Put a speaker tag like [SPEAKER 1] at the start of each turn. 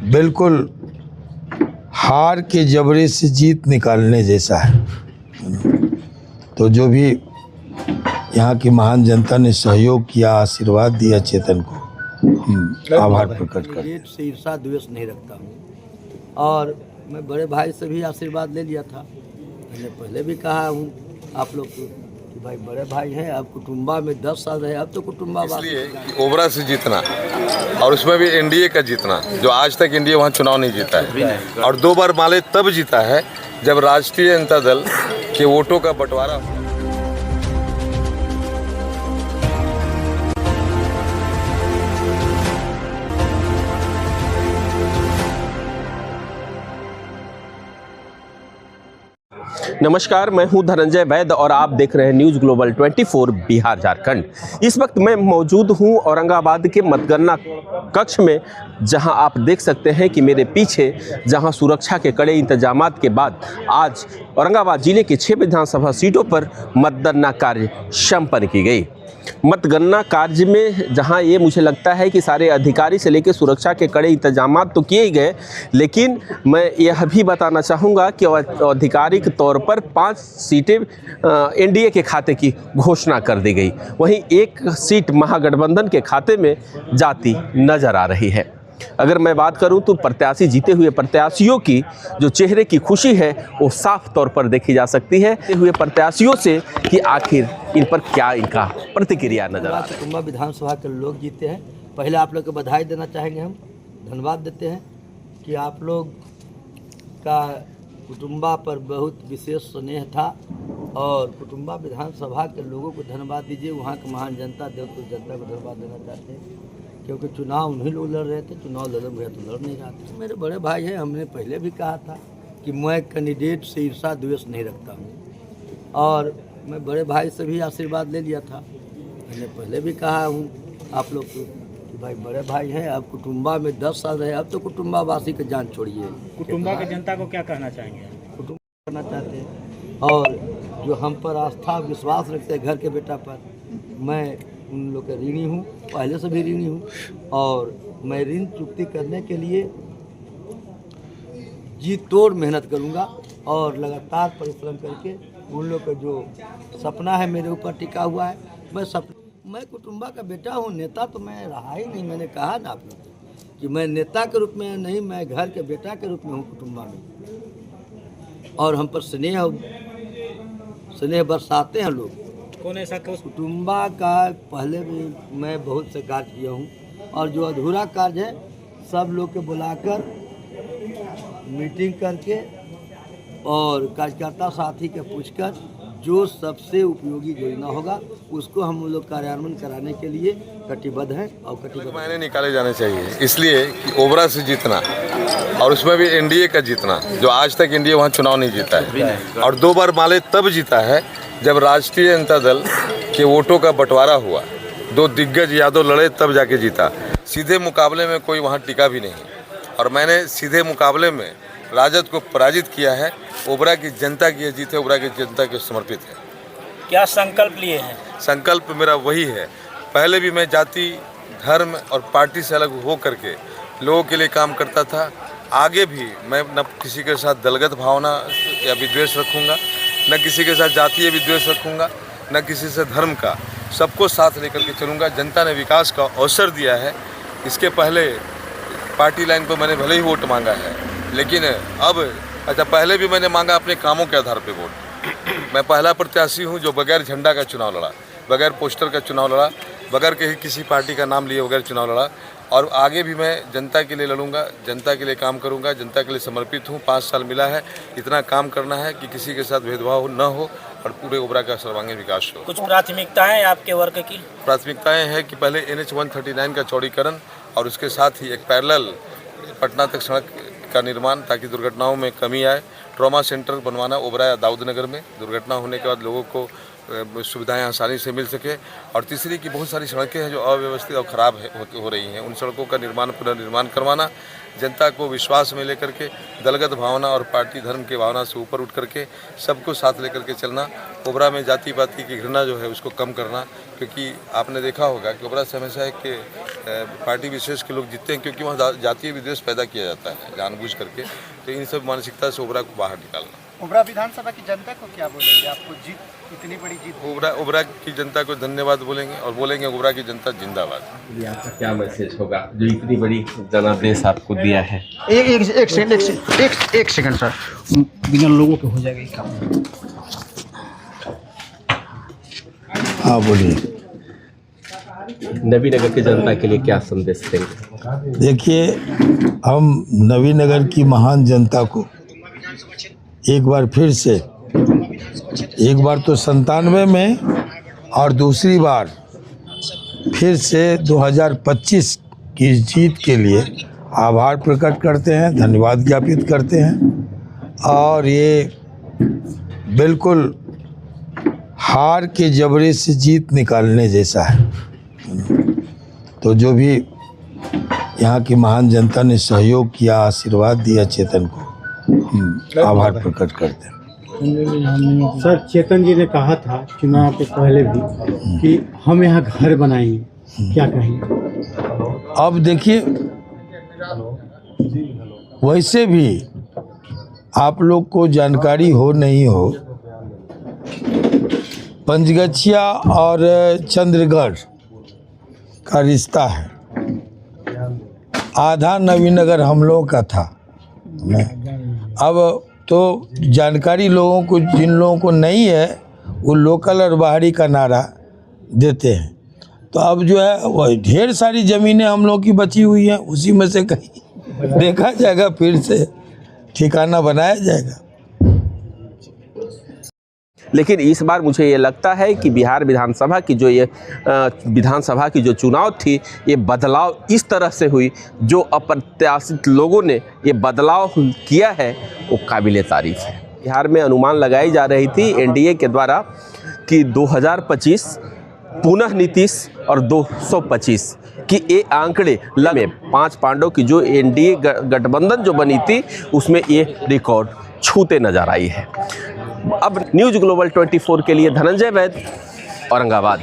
[SPEAKER 1] बिल्कुल हार के जबरे से जीत निकालने जैसा है। तो जो भी यहाँ की महान जनता ने सहयोग किया, आशीर्वाद दिया चेतन को, आभार प्रकट करते हैं।
[SPEAKER 2] से ईर्षा द्वेष नहीं रखता हूँ और मैं बड़े भाई से भी आशीर्वाद ले लिया था। मैंने पहले भी कहा हूँ आप लोग को कि भाई बड़े भाई हैं, अब कुटुम्बा में 10 साल रहे, अब तो कुटुम्बा
[SPEAKER 3] इसलिए ओबरा से जीतना और उसमें भी एनडीए का जीतना, जो आज तक एनडीए वहाँ चुनाव नहीं जीता है, और 2 बार माले तब जीता है जब राष्ट्रीय जनता दल के वोटों का बंटवारा।
[SPEAKER 4] नमस्कार, मैं हूं धनंजय वैद्य और आप देख रहे हैं न्यूज़ ग्लोबल 24 बिहार झारखंड। इस वक्त मैं मौजूद हूं औरंगाबाद के मतगणना कक्ष में, जहां आप देख सकते हैं कि मेरे पीछे जहां सुरक्षा के कड़े इंतजामात के बाद आज औरंगाबाद जिले के 6 विधानसभा सीटों पर मतगणना कार्य संपन्न की गई। मतगणना कार्य में जहां ये मुझे लगता है कि सारे अधिकारी से लेकर सुरक्षा के कड़े इंतजामात तो किए ही गए, लेकिन मैं यह भी बताना चाहूँगा कि आधिकारिक तौर पर 5 सीटें एनडीए के खाते की घोषणा कर दी गई। वहीं 1 सीट महागठबंधन के खाते में जाती नजर आ रही है। अगर मैं बात करूं तो प्रत्याशी जीते हुए प्रत्याशियों की जो चेहरे की खुशी है वो साफ तौर पर देखी जा सकती है जीते हुए प्रत्याशियों से कि आखिर इन पर क्या इनका प्रतिक्रिया नजर आ रहा है।
[SPEAKER 2] कुटुम्बा विधानसभा के लोग जीते हैं। पहले आप लोग को बधाई देना चाहेंगे, हम धन्यवाद देते हैं कि आप लोग का कुटुम्बा पर बहुत विशेष स्नेह था और कुटुम्बा विधानसभा के लोगों को धन्यवाद दीजिए। वहाँ के महान जनता जनता को धन्यवाद देना चाहते हैं क्योंकि चुनाव उन्हीं लोग लड़ रहे थे, चुनाव लड़ गए तो लड़ नहीं जाते। मेरे बड़े भाई हैं, हमने पहले भी कहा था कि मैं कैंडिडेट से ईर्षा द्वेष नहीं रखता हूँ और मैं बड़े भाई से भी आशीर्वाद ले लिया था। मैंने पहले भी कहा हूँ आप लोग को कि भाई बड़े भाई हैं, अब कुटुम्बा में 10 साल रहे, अब तो कुटुम्बावासी की जान छोड़िए।
[SPEAKER 5] कुटुम्बा की जनता को क्या कहना चाहेंगे?
[SPEAKER 2] कुटुम्बा करना चाहते हैं और जो हम पर आस्था विश्वास रखते हैं घर के बेटा पर, मैं उन लोग का ऋणी हूँ, पहले से भी ऋणी हूँ और मैं ऋण चुकती करने के लिए जी तोड़ मेहनत करूँगा और लगातार परिश्रम करके उन लोग का जो सपना है मेरे ऊपर टिका हुआ है। मैं कुटुम्बा का बेटा हूँ, नेता तो मैं रहा ही नहीं। मैंने कहा ना आप लोग कि मैं नेता के रूप में नहीं, मैं घर के बेटा के रूप में हूँ कुटुम्बा में और हम पर स्नेह बरसाते हैं लोग।
[SPEAKER 5] कौन ऐसा
[SPEAKER 2] कुटुम्बा का पहले भी मैं बहुत से कार्य किया हूँ और जो अधूरा कार्य है सब लोग के बुलाकर मीटिंग करके और कार्यकर्ता साथी के पूछकर जो सबसे उपयोगी योजना होगा उसको हम लोग कार्यान्वयन कराने के लिए कटिबद्ध हैं और कटिबद्ध
[SPEAKER 3] मायने निकाले जाने चाहिए, इसलिए कि ओबरा से जीतना और उसमें भी एनडीए का जीतना, जो आज तक एनडीए वहाँ चुनाव नहीं जीता है, और 2 बार माले तब जीता है जब राष्ट्रीय जनता दल के वोटों का बंटवारा हुआ। 2 दिग्गज यादव लड़े तब जाके जीता। सीधे मुकाबले में कोई वहाँ टिका भी नहीं और मैंने सीधे मुकाबले में राजद को पराजित किया है। ओबरा की जनता की जीत है, ओबरा की जनता के समर्पित है।
[SPEAKER 5] क्या संकल्प लिए हैं?
[SPEAKER 3] संकल्प मेरा वही है, पहले भी मैं जाति धर्म और पार्टी से अलग हो करके लोगों के लिए काम करता था। आगे भी मैं न किसी के साथ दलगत भावना या विद्वेष रखूँगा, न किसी के साथ जातीय विद्वेष रखूँगा, न किसी से धर्म का, सबको साथ लेकर के चलूँगा। जनता ने विकास का अवसर दिया है। इसके पहले पार्टी लाइन पर मैंने भले ही वोट मांगा है, लेकिन अब पहले भी मैंने मांगा अपने कामों के आधार पर वोट। मैं पहला प्रत्याशी हूँ जो बगैर झंडा का चुनाव लड़ा, बगैर पोस्टर का चुनाव लड़ा, बगैर किसी पार्टी का नाम लिए बगैर चुनाव लड़ा और आगे भी मैं जनता के लिए लड़ूंगा, जनता के लिए काम करूंगा, जनता के लिए समर्पित हूं। 5 साल मिला है, इतना काम करना है कि किसी के साथ भेदभाव न हो और पूरे ओबरा का सर्वांगीण विकास हो।
[SPEAKER 5] कुछ प्राथमिकताएं आपके वर्ग की?
[SPEAKER 3] प्राथमिकताएं हैं कि पहले NH 139 का चौड़ीकरण और उसके साथ ही एक पैरेलल पटना तक सड़क का निर्माण ताकि दुर्घटनाओं में कमी आए। ट्रॉमा सेंटर बनवाना ओबरा या दाऊदनगर में, दुर्घटना होने के बाद लोगों को सुविधाएं आसानी से मिल सके। और तीसरी की बहुत सारी सड़कें हैं जो अव्यवस्थित और ख़राब हो रही हैं, उन सड़कों का निर्माण पुनर्निर्माण करवाना। जनता को विश्वास में लेकर के दलगत भावना और पार्टी धर्म की भावना से ऊपर उठ करके सबको साथ लेकर के चलना, ओबरा में जाति पाति की घृणा जो है उसको कम करना, क्योंकि आपने देखा होगा कि ओबरा से हमेशा एक पार्टी विशेष के लोग जीतते हैं क्योंकि वहाँ जातीय विद्वेष पैदा किया जाता है जानबूझ करके। तो इन सब मानसिकता से ओबरा को बाहर निकालना।
[SPEAKER 6] ओबरा विधानसभा की जनता को क्या बोलेंगे? आपको जीत इतनी बड़ी जीत,
[SPEAKER 3] ओबरा की जनता को धन्यवाद बोलेंगे और बोलेंगे ओबरा की जनता जिंदाबाद।
[SPEAKER 4] आपका क्या मैसेज होगा जो इतनी बड़ी जनादेश आपको दिया है?
[SPEAKER 6] एक सेकंड सर, बिना लोगों के हो जाएगा ये काम।
[SPEAKER 1] हाँ बोलिए।
[SPEAKER 4] नवीनगर की जनता के लिए क्या संदेश देंगे?
[SPEAKER 1] देखिए, हम नवीनगर की महान जनता को एक बार फिर से, एक बार तो 97 में और दूसरी बार फिर से 2025 की जीत के लिए आभार प्रकट करते हैं, धन्यवाद ज्ञापित करते हैं। और ये बिल्कुल हार के जबरे से जीत निकालने जैसा है। तो जो भी यहाँ की महान जनता ने सहयोग किया, आशीर्वाद दिया चेतन को, हम आभार प्रकट करते हैं।
[SPEAKER 7] सर, चेतन जी ने कहा था चुनाव के पहले भी कि हम यहाँ घर बनाएंगे, क्या कहेंगे?
[SPEAKER 1] अब देखिए, वैसे भी आप लोग को जानकारी हो नहीं हो, पंचगछिया और चंद्रगढ़ का रिश्ता है। आधा नवीनगर हम लोगों का था। अब तो जानकारी लोगों को, जिन लोगों को नहीं है, वो लोकल और बाहरी का नारा देते हैं। तो अब जो है वह ढेर सारी ज़मीनें हम लोग की बची हुई हैं, उसी में से कहीं देखा जाएगा, फिर से ठिकाना बनाया जाएगा।
[SPEAKER 4] लेकिन इस बार मुझे ये लगता है कि बिहार विधानसभा की जो ये विधानसभा की जो चुनाव थी, ये बदलाव इस तरह से हुई, जो अप्रत्याशित लोगों ने ये बदलाव किया है वो काबिले तारीफ है। बिहार में अनुमान लगाई जा रही थी एनडीए के द्वारा कि 2025 पुनः नीतीश और 225 कि ये आंकड़े लगे 5 पांडव की जो एनडीए गठबंधन जो बनी थी उसमें ये रिकॉर्ड छूते नजर आई है। अब न्यूज़ ग्लोबल 24 के लिए धनंजय वैद, औरंगाबाद।